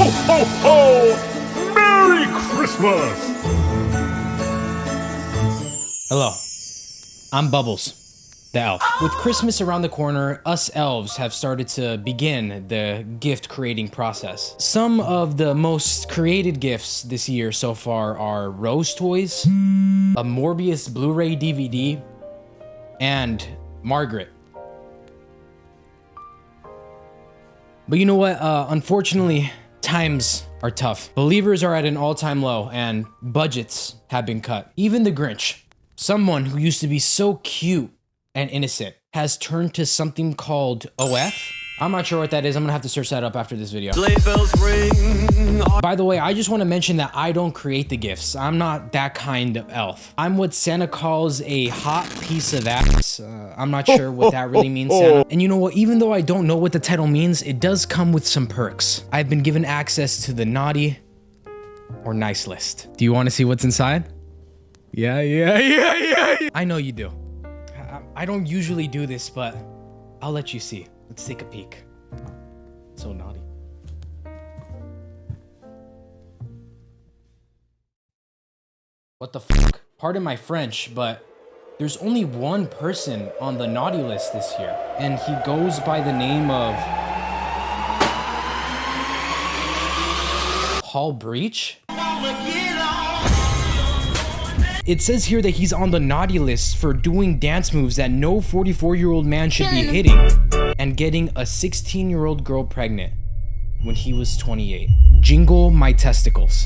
Ho, ho, ho! Merry Christmas! Hello, I'm Bubbles, the elf. With Christmas around the corner, us elves have started to begin the gift creating process. Some of the most created gifts this year so far are Rose toys, a Morbius Blu-ray DVD, and Margaret. But you know what? Unfortunately, times are tough. Believers are at an all-time low and budgets have been cut. Even the Grinch, someone who used to be so cute and innocent, has turned to something called OF. I'm not sure what that is. I'm gonna have to search that up after this video. Sleigh bells ring. By the way, I just want to mention that I don't create the gifts. I'm not that kind of elf. I'm what Santa calls a hot piece of ass. I'm not sure what that really means, Santa. And you know what? Even though I don't know what the title means, it does come with some perks. I've been given access to the naughty or nice list. Do you want to see what's inside? Yeah. I know you do. I don't usually do this, but I'll let you see. Let's take a peek. So naughty. What the fuck? Pardon my French, but there's only one person on the naughty list this year, and he goes by the name of Paul Breach. It says here that he's on the naughty list for doing dance moves that no 44-year-old man should be hitting and getting a 16-year-old girl pregnant when he was 28. Jingle my testicles.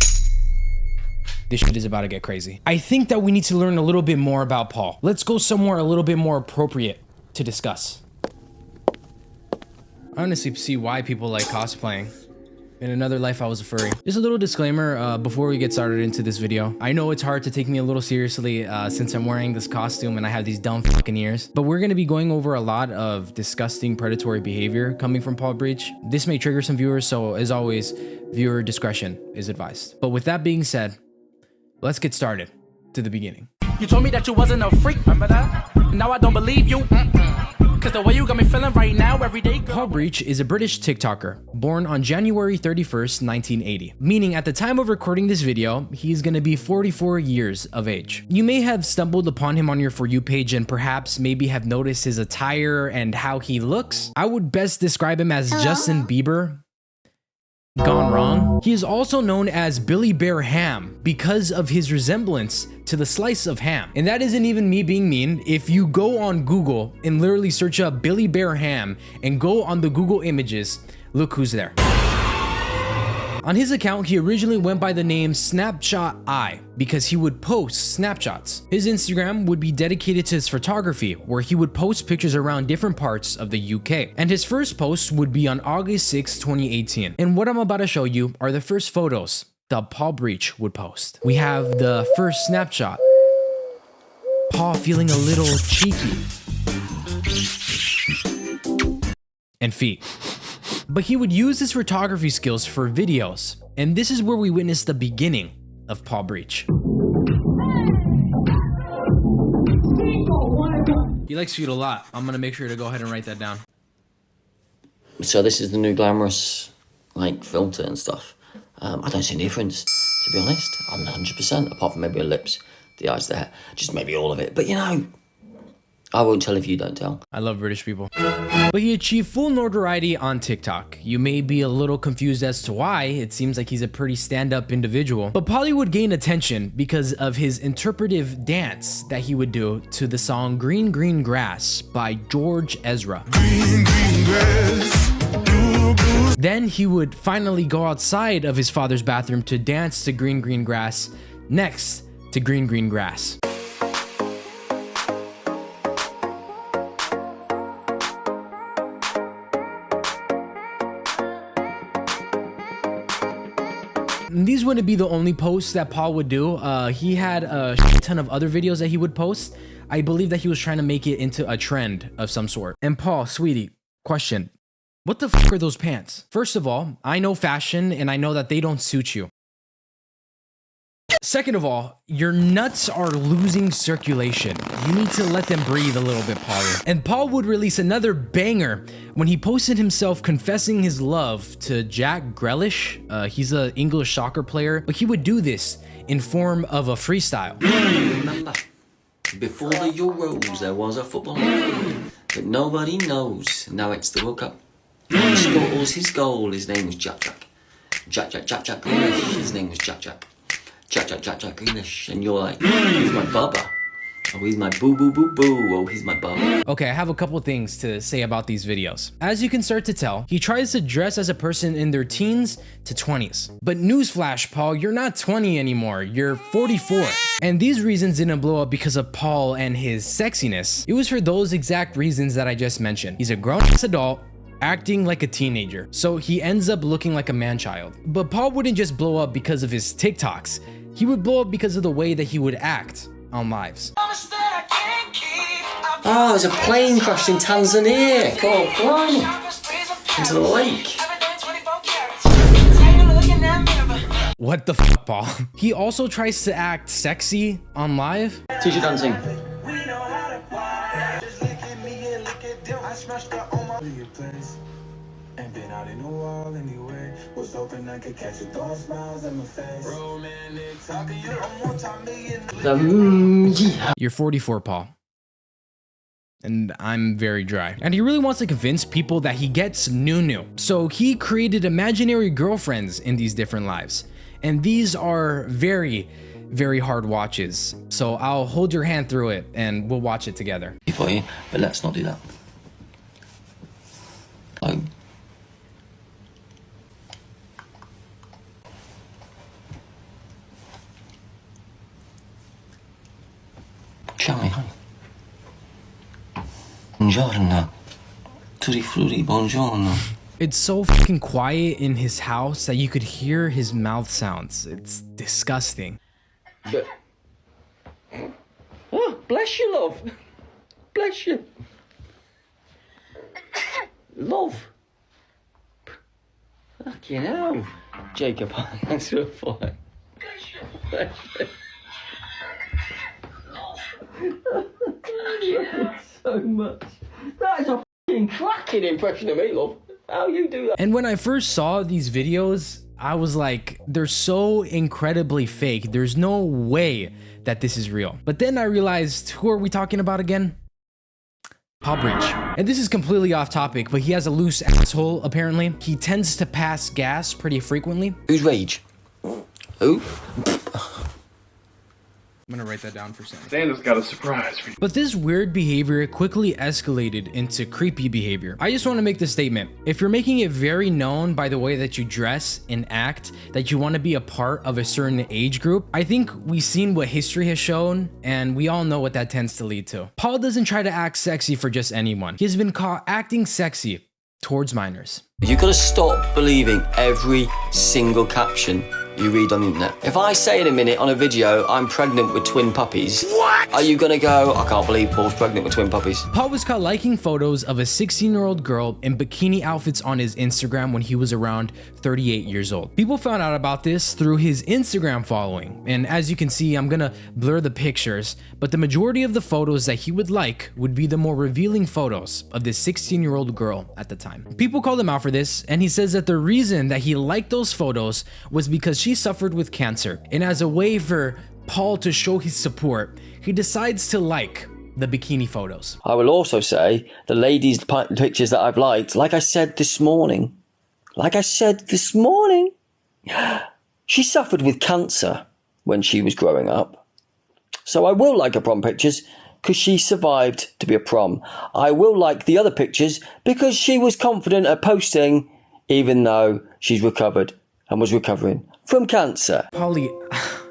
This shit is about to get crazy. I think that we need to learn a little bit more about Paul. Let's go somewhere a little bit more appropriate to discuss. I honestly see why people like cosplaying. In another life, I was a furry. Just a little disclaimer before we get started into this video. I know it's hard to take me a little seriously since I'm wearing this costume and I have these dumb fucking ears, but we're gonna be going over a lot of disgusting predatory behavior coming from Paul Breach. This may trigger some viewers, so as always, viewer discretion is advised. But with that being said, let's get started to the beginning. You told me that you wasn't a freak, remember that? Now I don't believe you. Cause the way you got me feeling right now, every day. Paul Breach is a British TikToker born on January 31st, 1980. Meaning at the time of recording this video, he's gonna be 44 years of age. You may have stumbled upon him on your For You page and perhaps maybe have noticed his attire and how he looks. I would best describe him as Justin Bieber gone wrong. He is also known as Billy Bear Ham because of his resemblance to the slice of ham. And that isn't even me being mean. If you go on Google and literally search up Billy Bear Ham and go on the Google images, look who's there. On his account, he originally went by the name Snapshot Eye because he would post snapshots. His Instagram would be dedicated to his photography, where he would post pictures around different parts of the UK. And his first post would be on August 6, 2018. And what I'm about to show you are the first photos that Paul Breach would post. We have the first snapshot. Paul feeling a little cheeky. And feet. But he would use his photography skills for videos, and this is where we witness the beginning of Paul Breach. He likes feet a lot. I'm gonna make sure to go ahead and write that down. So this is the new glamorous, like, filter and stuff. I don't see any difference, to be honest. I'm 100%, apart from maybe the lips, the eyes, the hair, just maybe all of it. But you know, I won't tell if you don't tell. I love British people. But he achieved full notoriety on TikTok. You may be a little confused as to why. It seems like he's a pretty stand-up individual. But Paulie would gain attention because of his interpretive dance that he would do to the song Green Green Grass by George Ezra. Green, green grass. Then he would finally go outside of his father's bathroom to dance to Green Green Grass next to Green Green Grass. And these wouldn't be the only posts that Paul would do. He had a ton of other videos that he would post. I believe that he was trying to make it into a trend of some sort. And Paul, sweetie, question. What the fuck are those pants? First of all, I know fashion and I know that they don't suit you. Second of all, your nuts are losing circulation. You need to let them breathe a little bit, Paulie. And Paul would release another banger when he posted himself confessing his love to Jack Grealish. He's an English soccer player, but he would do this in form of a freestyle. Remember, before the Euros, there was a football that nobody knows. Now it's the World Cup. He scores his goal. His name was Jack Grealish. His name was Jack Grealish. And you're like, he's my bubba. Oh, he's my boo. Oh, he's my bubba. Okay, I have a couple things to say about these videos. As you can start to tell, he tries to dress as a person in their teens to 20s. But newsflash, Paul, you're not 20 anymore, you're 44. And these reasons didn't blow up because of Paul and his sexiness. It was for those exact reasons that I just mentioned. He's a grown-ass adult, acting like a teenager, so he ends up looking like a man-child. But Paul wouldn't just blow up because of his TikToks. He would blow up because of the way that he would act on lives. Oh, there's a plane crashed in Tanzania. God, blimey. Into the lake. What the f, Paul? He also tries to act sexy on live. Teacher dancing. You're 44, Paul. And I'm very dry. And he really wants to convince people that he gets new. So he created imaginary girlfriends in these different lives. And these are very, very hard watches. So I'll hold your hand through it and we'll watch it together. For you, but let's not do that. Ciao. Buongiorno. Tutti frutti, buongiorno. It's so fucking quiet in his house that you could hear his mouth sounds. It's disgusting. But, oh, bless you, love. Bless you. Love. Fucking hell. Jacob, thanks for the fire. Bless you. So much. That is a fucking cracking impression of me, love. How you do that? And when I first saw these videos, I was like, they're so incredibly fake. There's no way that this is real. But then I realized, who are we talking about again? Paul Breach. And this is completely off topic, but he has a loose asshole, apparently. He tends to pass gas pretty frequently. Who's Rage? Who? I'm gonna write that down for Sam. Santa's got a surprise for you. But this weird behavior quickly escalated into creepy behavior. I just want to make this statement. If you're making it very known by the way that you dress and act that you want to be a part of a certain age group, I think we've seen what history has shown and we all know what that tends to lead to. Paul doesn't try to act sexy for just anyone. He's been caught acting sexy towards minors. You gotta stop believing every single caption you read on the internet. If I say in a minute on a video, I'm pregnant with twin puppies, what? Are you gonna go, I can't believe Paul's pregnant with twin puppies? Paul was caught liking photos of a 16-year-old girl in bikini outfits on his Instagram when he was around 38 years old. People found out about this through his Instagram following. And as you can see, I'm gonna blur the pictures, but the majority of the photos that he would like would be the more revealing photos of this 16-year-old girl at the time. People called him out for this, and he says that the reason that he liked those photos was because she suffered with cancer, and as a way for Paul to show his support, he decides to like the bikini photos. I will also say the ladies' pictures that I've liked, like I said this morning, she suffered with cancer when she was growing up. So I will like her prom pictures because she survived to be a prom. I will like the other pictures because she was confident at posting even though she's recovered and was recovering from cancer. Paulie,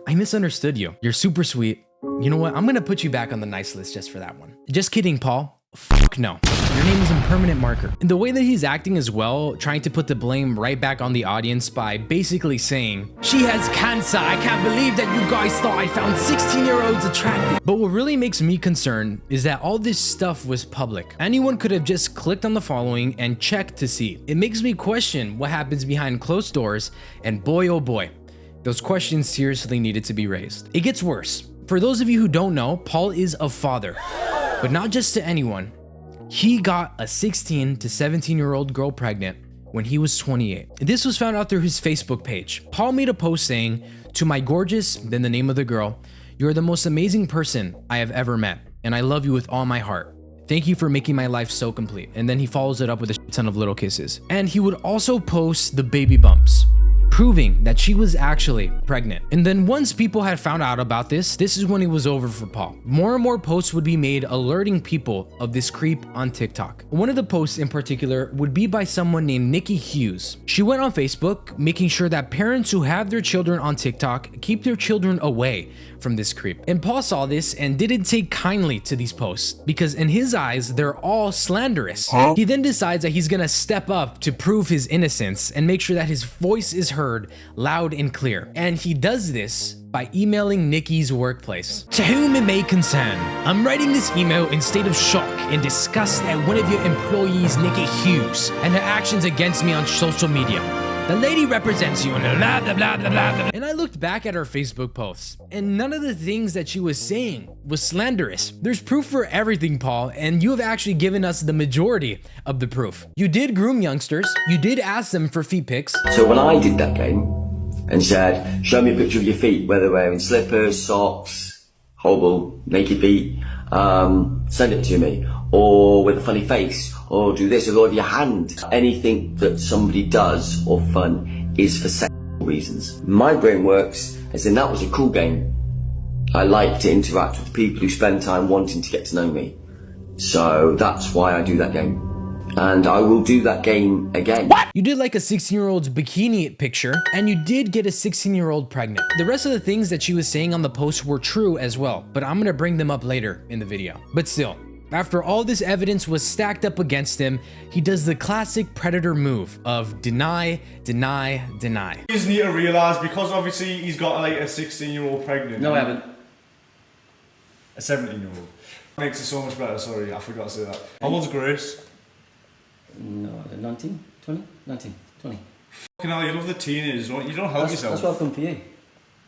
I misunderstood you. You're super sweet. You know what? I'm gonna put you back on the nice list just for that one. Just kidding, Paul. Fuck no. Your name is a permanent marker. And the way that he's acting as well, trying to put the blame right back on the audience by basically saying, she has cancer. I can't believe that you guys thought I found 16-year-olds attractive. But what really makes me concerned is that all this stuff was public. Anyone could have just clicked on the following and checked to see. It makes me question what happens behind closed doors, and boy oh boy, those questions seriously needed to be raised. It gets worse. For those of you who don't know, Paul is a father, but not just to anyone. He got a 16 to 17-year-old girl pregnant when he was 28. This was found out through his Facebook page. Paul made a post saying, "To my gorgeous," then the name of the girl, "you're the most amazing person I have ever met, and I love you with all my heart. Thank you for making my life so complete." And then he follows it up with a ton of little kisses. And he would also post the baby bumps, proving that she was actually pregnant. And then once people had found out about this is when it was over for Paul. More and more posts would be made alerting people of this creep on TikTok. One of the posts in particular would be by someone named Nikki Hughes. She went on Facebook making sure that parents who have their children on TikTok keep their children away from this creep. And Paul saw this and didn't take kindly to these posts because in his eyes, they're all slanderous. He then decides that he's gonna step up to prove his innocence and make sure that his voice is heard loud and clear. And he does this by emailing Nikki's workplace. "To whom it may concern, I'm writing this email in state of shock and disgust at one of your employees, Nikki Hughes, and her actions against me on social media. The lady represents you and blah, blah, blah, blah, blah, blah." And I looked back at her Facebook posts, and none of the things that she was saying was slanderous. There's proof for everything, Paul, and you have actually given us the majority of the proof. You did groom youngsters, you did ask them for feet pics. So when I did that game and said, "Show me a picture of your feet, whether wearing slippers, socks, horrible, naked feet, send it to me, or with a funny face, or do this, or with your hand," anything that somebody does or fun is for sexual reasons. My brain works as in that was a cool game. I like to interact with people who spend time wanting to get to know me. So that's why I do that game. And I will do that game again. You did like a 16-year-old's bikini picture, and you did get a 16-year-old pregnant. The rest of the things that she was saying on the post were true as well, but I'm gonna bring them up later in the video. But still, after all this evidence was stacked up against him, he does the classic predator move of deny, deny, deny. You just need to realise, because obviously he's got like a 16-year-old pregnant. No, I haven't. A 17-year-old. Makes it so much better, sorry, I forgot to say that. How old's Grace? No, 19, 20, 19, 20. Fucking hell, you love the teenagers, don't you? You don't help yourself. That's what I've done for you.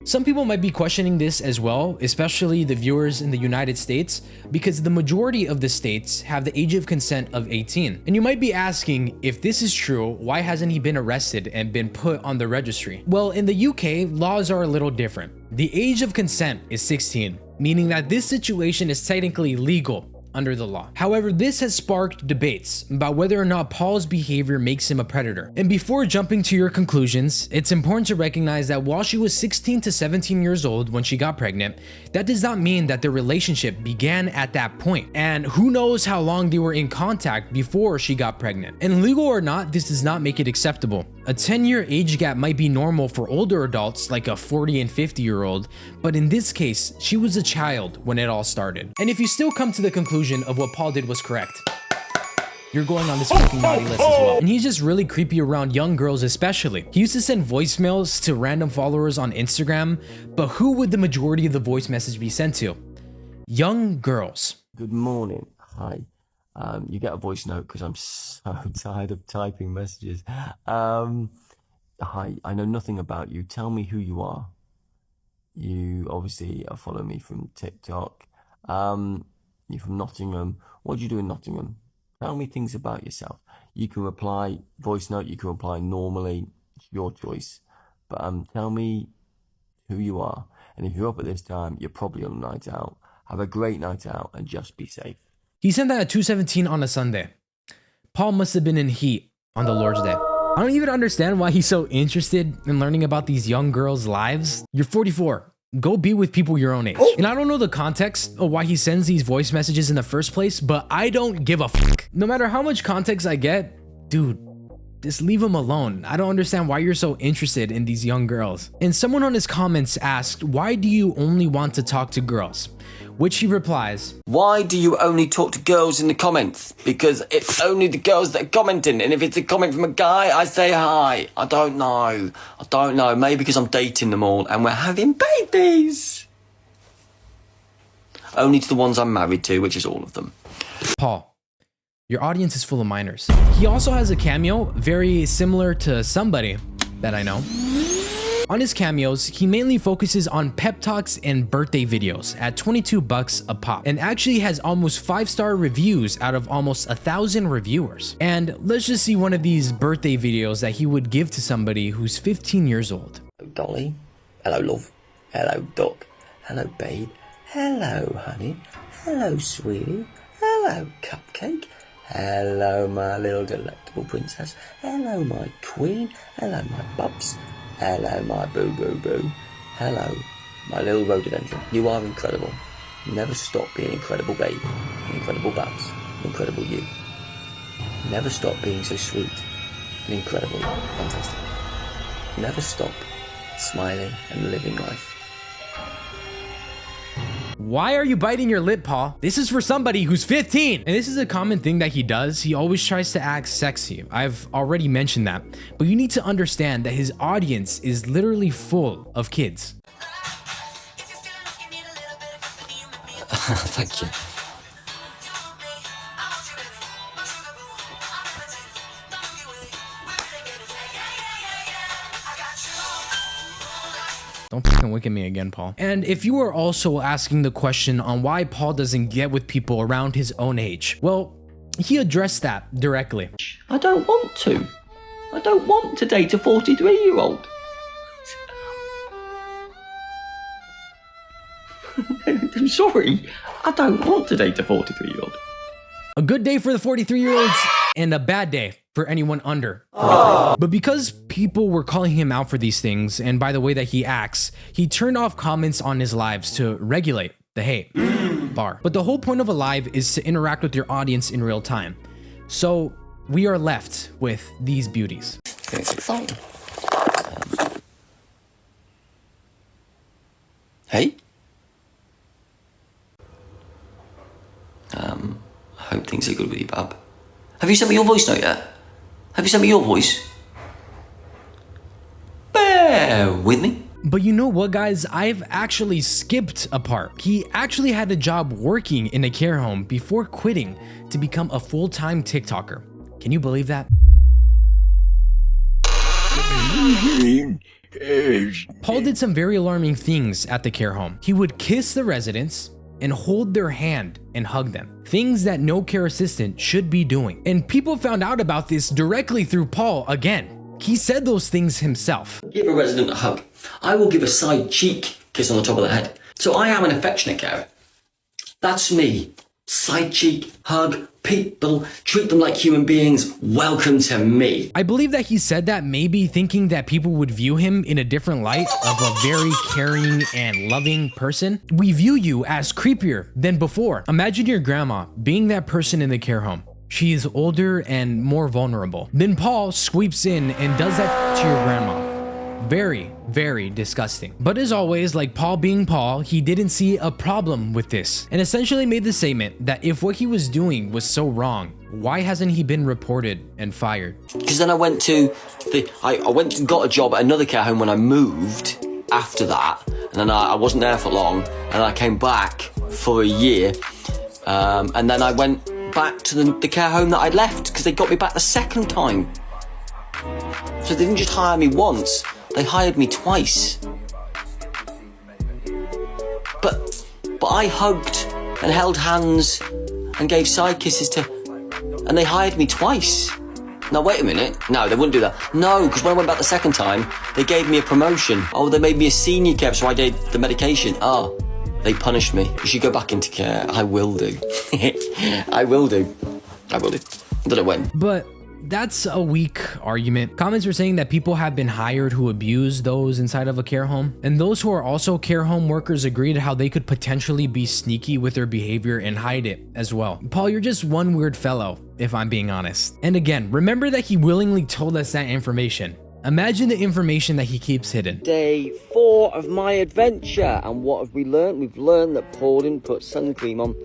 Some people might be questioning this as well, especially the viewers in the United States, because the majority of the states have the age of consent of 18. And you might be asking, if this is true, why hasn't he been arrested and been put on the registry? Well, in the UK, laws are a little different. The age of consent is 16, meaning that this situation is technically legal under the law. However, this has sparked debates about whether or not Paul's behavior makes him a predator. And before jumping to your conclusions, it's important to recognize that while she was 16 to 17 years old when she got pregnant, that does not mean that their relationship began at that point. And who knows how long they were in contact before she got pregnant. And legal or not, this does not make it acceptable. A 10-year age gap might be normal for older adults like a 40 and 50-year-old, but in this case, she was a child when it all started. And if you still come to the conclusion of what Paul did was correct, you're going on this freaking naughty list as well. And he's just really creepy around young girls especially. He used to send voicemails to random followers on Instagram, but who would the majority of the voice message be sent to? Young girls. Good morning. Hi. You get a voice note because I'm so tired of typing messages. Hi, I know nothing about you. Tell me who you are. You obviously follow me from TikTok. You're from Nottingham. What do you do in Nottingham? Tell me things about yourself. You can reply voice note, you can reply normally. It's your choice. But tell me who you are. And if you're up at this time, you're probably on a night out. Have a great night out and just be safe. He sent that at 2:17 on a Sunday. Paul must have been in heat on the Lord's Day. I don't even understand why he's so interested in learning about these young girls' lives. You're 44. Go be with people your own age. And I don't know the context of why he sends these voice messages in the first place, but I don't give a fuck. No matter how much context I get, dude, just leave him alone. I don't understand why you're so interested in these young girls. And someone on his comments asked, why do you only want to talk to girls? Which he replies, why do you only talk to girls in the comments? Because it's only the girls that are commenting, and if it's a comment from a guy, I say hi. I don't know. Maybe because I'm dating them all and we're having babies. Only to the ones I'm married to, which is all of them. Paul, your audience is full of minors. He also has a cameo very similar to somebody that I know. On his cameos, he mainly focuses on pep talks and birthday videos at $22 a pop, and actually has almost 5-star reviews out of almost 1,000 reviewers. And let's just see one of these birthday videos that he would give to somebody who's 15 years old. Dolly. Hello, love. Hello, duck. Hello, babe. Hello, honey. Hello, sweetie. Hello, cupcake. Hello, my little delectable princess. Hello, my queen. Hello, my bubs. Hello, my boo-boo-boo. Hello, my little rhododendron. You are incredible. Never stop being incredible, babe. Incredible babs. Incredible you. Never stop being so sweet and incredible. Fantastic. Never stop smiling and living life. Why are you biting your lip, Paul? This is for somebody who's 15. And this is a common thing that he does. He always tries to act sexy. I've already mentioned that. But you need to understand that his audience is literally full of kids. Thank you. Don't fucking look at me again, Paul. And if you are also asking the question on why Paul doesn't get with people around his own age, well, he addressed that directly. I don't want to. I don't want to date a 43-year-old. I'm sorry. I don't want to date a 43-year-old. A good day for the 43-year-olds and a bad day for anyone under 43. But because people were calling him out for these things, and by the way that he acts, he turned off comments on his lives to regulate the hate bar. But the whole point of a live is to interact with your audience in real time. So we are left with these beauties. It's exciting. Hey? I hope things are good with you, Bab. Have you sent me your voice note yet? Have you sent me your voice? Bear with me. But you know what, guys? I've actually skipped a part. He actually had a job working in a care home before quitting to become a full-time TikToker. Can you believe that? Paul did some very alarming things at the care home. He would kiss the residents and hold their hand and hug them. Things that no care assistant should be doing. And people found out about this directly through Paul again. He said those things himself. Give a resident a hug. I will give a side cheek kiss on the top of the head. So I am an affectionate carer. That's me. Side cheek, hug, people, treat them like human beings. Welcome to me. I believe that he said that maybe thinking that people would view him in a different light of a very caring and loving person. We view you as creepier than before. Imagine your grandma being that person in the care home. She is older and more vulnerable. Then Paul sweeps in and does that to your grandma. Very, very disgusting. But as always, like Paul being Paul, he didn't see a problem with this and essentially made the statement that if what he was doing was so wrong, why hasn't he been reported and fired? Because then I went to I went and got a job at another care home when I moved after that, and then I wasn't there for long, and I came back for a year, and then I went back to the care home that I'd left because they got me back the second time. So they didn't just hire me once. They hired me twice. But I hugged and held hands and gave side kisses and they hired me twice. Now wait a minute. No, they wouldn't do that. No, because when I went back the second time, they gave me a promotion. Oh, they made me a senior care, so I did the medication. Oh, they punished me. You should go back into care. I will do. I will do. I will do. I don't know when. But that's a weak argument. Comments are saying that people have been hired who abuse those inside of a care home. And those who are also care home workers agreed how they could potentially be sneaky with their behavior and hide it as well. Paul, you're just one weird fellow, if I'm being honest. And again, remember that he willingly told us that information. Imagine the information that he keeps hidden. Day 4 of my adventure. And what have we learned? We've learned that Paul didn't put sun cream on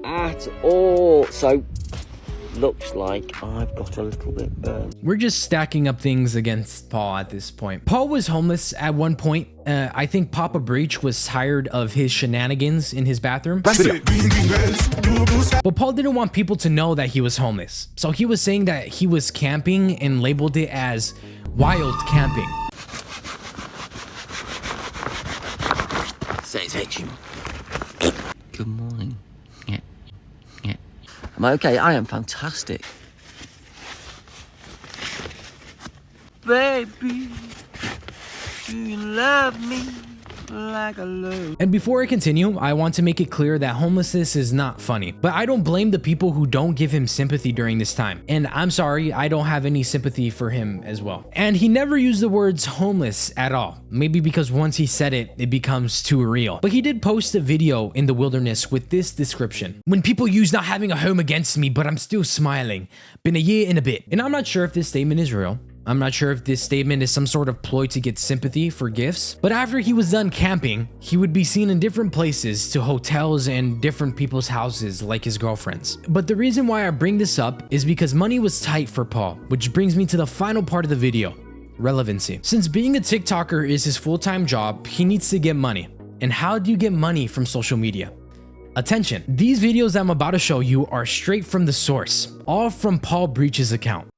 at all. So looks like I've got a little bit burned. We're just stacking up things against Paul at this point. Paul was homeless at one point. I think Papa Breach was tired of his shenanigans in his bathroom. But Paul didn't want people to know that he was homeless. So he was saying that he was camping and labeled it as wild camping. Satisfaction. Good morning. Yeah. Yeah. Am I okay? I am fantastic. Baby, do you love me like I love? And before I continue, I want to make it clear that homelessness is not funny, but I don't blame the people who don't give him sympathy during this time. And I'm sorry, I don't have any sympathy for him as well. And he never used the words homeless at all. Maybe because once he said it, it becomes too real. But he did post a video in the wilderness with this description. When people use not having a home against me, but I'm still smiling. Been a year and a bit. And I'm not sure if this statement is real. I'm not sure if this statement is some sort of ploy to get sympathy for gifts, but after he was done camping, he would be seen in different places, to hotels and different people's houses like his girlfriend's. But the reason why I bring this up is because money was tight for Paul, which brings me to the final part of the video, relevancy. Since being a TikToker is his full-time job, he needs to get money. And how do you get money from social media? Attention, these videos I'm about to show you are straight from the source, all from Paul Breach's account.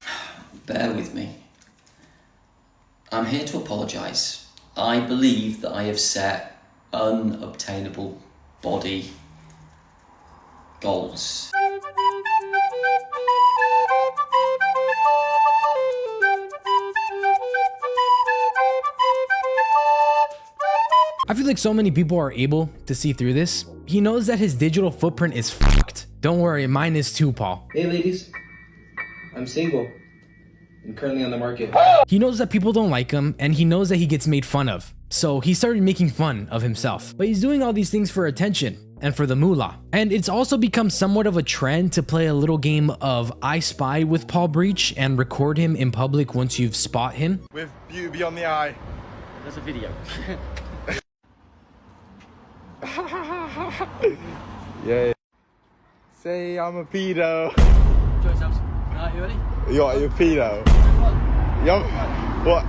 Bear with me. I'm here to apologise. I believe that I have set unobtainable body goals. I feel like so many people are able to see through this. He knows that his digital footprint is fucked. Don't worry, mine is too, Paul. Hey ladies, I'm single. I'm currently on the market. He knows that people don't like him, and he knows that he gets made fun of. So he started making fun of himself. But he's doing all these things for attention and for the moolah. And it's also become somewhat of a trend to play a little game of I Spy with Paul Breach and record him in public once you've spot him. With beauty beyond the eye. There's a video. Yeah. Say I'm a pedo. Enjoy yourselves. Alright, you ready? You're a pedo. What?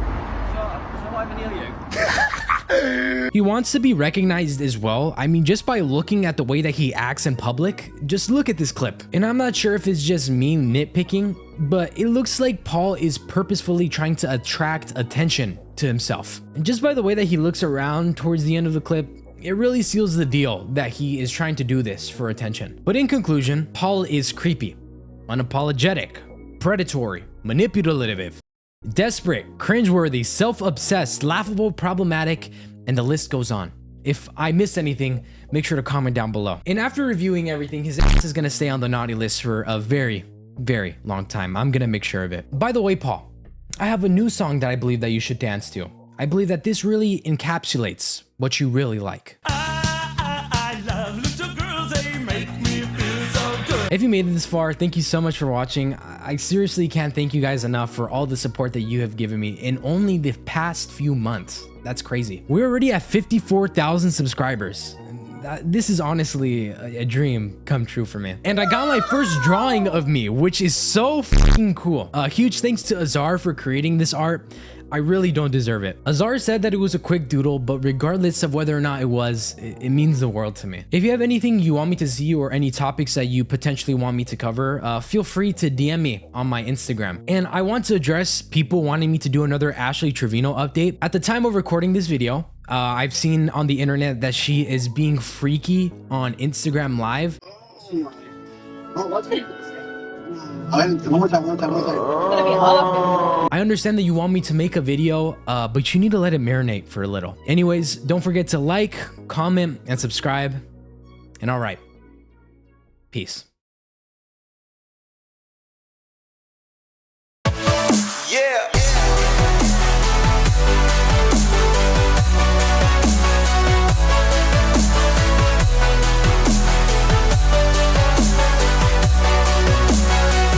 He wants to be recognized as well. I mean, just by looking at the way that he acts in public, just look at this clip. And I'm not sure if it's just me nitpicking, but it looks like Paul is purposefully trying to attract attention to himself. And just by the way that he looks around towards the end of the clip, it really seals the deal that he is trying to do this for attention. But in conclusion, Paul is creepy, unapologetic, predatory, manipulative, desperate, cringeworthy, self-obsessed, laughable, problematic, and the list goes on. If I missed anything, make sure to comment down below. And after reviewing everything, his ass is gonna stay on the naughty list for a very, very long time. I'm gonna make sure of it. By the way, Paul, I have a new song that I believe that you should dance to. I believe that this really encapsulates what you really like. I love little girls, they make me feel so good. If you made it this far, thank you so much for watching. I seriously can't thank you guys enough for all the support that you have given me in only the past few months. That's crazy. We're already at 54,000 subscribers. This is honestly a dream come true for me. And I got my first drawing of me, which is so fucking cool. Huge thanks to Azar for creating this art. I really don't deserve it. Azar said that it was a quick doodle, but regardless of whether or not it was, it means the world to me. If you have anything you want me to see or any topics that you potentially want me to cover, feel free to DM me on my Instagram. And I want to address people wanting me to do another Ashley Trevino update. At the time of recording this video, I've seen on the internet that she is being freaky on Instagram Live. I understand that you want me to make a video, but you need to let it marinate for a little. Anyways, don't forget to like, comment, and subscribe. And all right, peace.